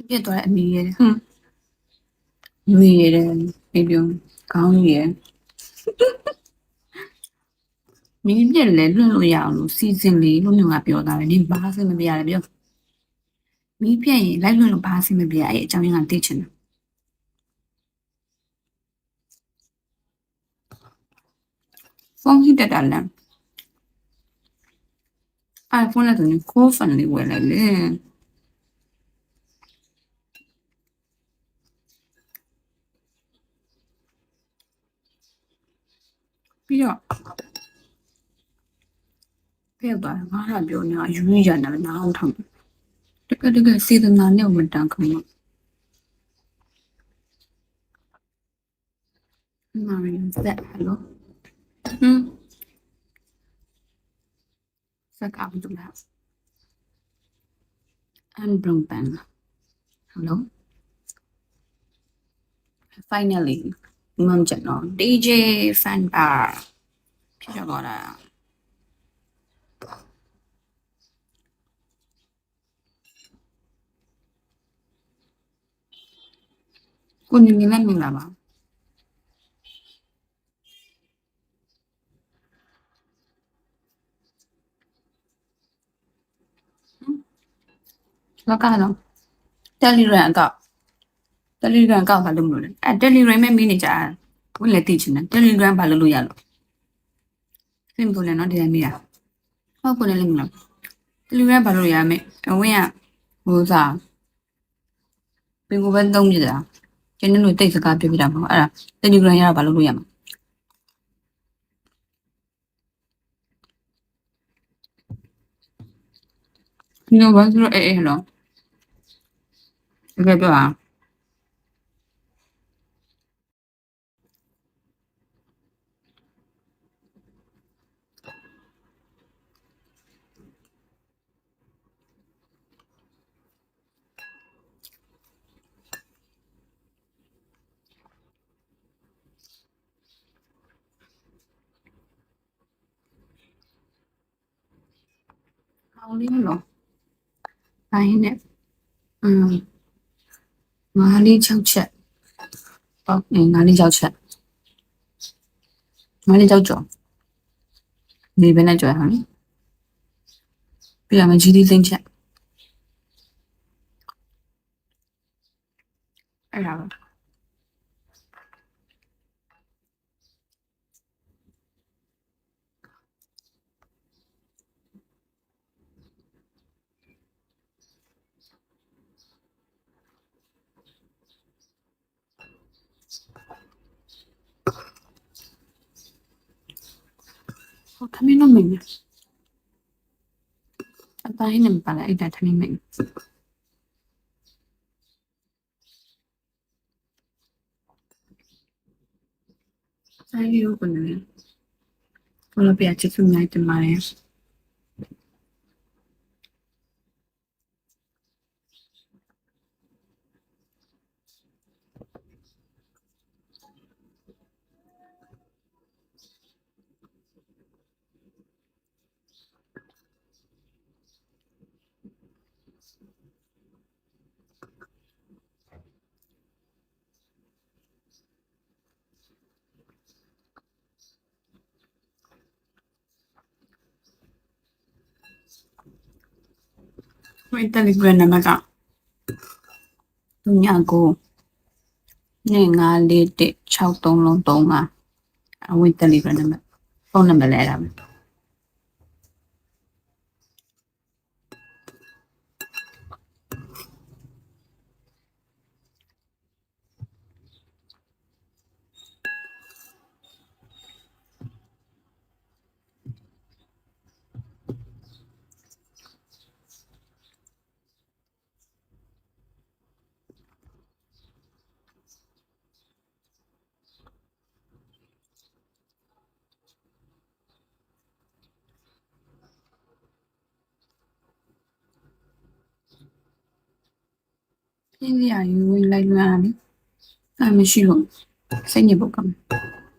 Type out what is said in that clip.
ပြက်သွားတဲ့အမေရဲ့မေရဲ့ပြေပြုံးခေါင်းရဲ့မင်းပြက်လဲလွတ်လို့ရအောင်လို့စီစဉ်လေးလို့မျိုးကပြောတာပဲနင်ဘာစင်မပြရတယ်ပြောမင်းပြက်ရင်လိုက်လွတ်လို့ဘာစင်မပြအဲ့အကြောင်းရင်းကသိချင်တယ်ဖုန်းဟစ်တက်တာလမ်း iPhone နဲ့ဆိုရင်ကိုဖန်လေးဝယ်လိုက်လေပြီးတော့ဖျက်သွားငါကပြောနေတာယူရရတယ်နားအောင်ထောင်တကယ်စေတနာနဲ့မတန်ခမမာရီဆက်ဟယ်လိုဆက်ကောက်တူလား I'm Brompton hello finally မမ်ချက်နော် DJ fan bar ဖြစ်တော့တာကိုနေနေလည်းမလာပါလောက်ကတော့ Telegram အကောက်ဘာလို့မလို့လဲအဲ Telegram မဲ့မင်းနေကြဝင်လေသိချင်တယ် Telegram ဘာလို့ရလို့စင်ပေါ်လဲနော်ဒီတိုင်းမိတာဟုတ်ကိုလည်းမလား Telegram ဘာလို့ရမယ်အဝင်ကဟိုစားပင်ကိုပဲသုံးကြတာကျင်းတို့တိတ်စကားပြောပြတာမဟုတ်အဲ့ဒါ Telegram ရတာဘာလို့ရမှာဒီလိုဘာလို့အေးဟလောတကယ်ပြောတာအောင်လေးမလို့ဘိုင်းနဲ့ငါးလေး6ချက်ဟုတ်ငါးလေး6ချက်ငါးလေး6ကြော်ဒီဘယ်နဲ့ကြော်ဟမ်ပြရမယ်ကြီးသေးသိန်းချက်အဲ့ဒါပဲဟုတ်ထမင်းတော့မင်းအတိုင်းနဲ့ပါလာအဲ့ဒါထမင်းမင်းဆိုင်ရီကိုကနေဘလပြချစ်စုနိုင်တယ်မာရဲ့ဝိတ်တယ်လီဂရမ်နံပါတ်က39နဲ့94163လုံး35အဝိတ်တယ်လီဂရမ်နံပါတ်ဖုန်းနံပါတ်လဲအဲ့ဒါပဲပြင်းစရာယူဝင်လိုက်လွှမ်းရတယ်။အဲ့မရှိလို့စိတ်ညစ်ပုတ်ကမယ်။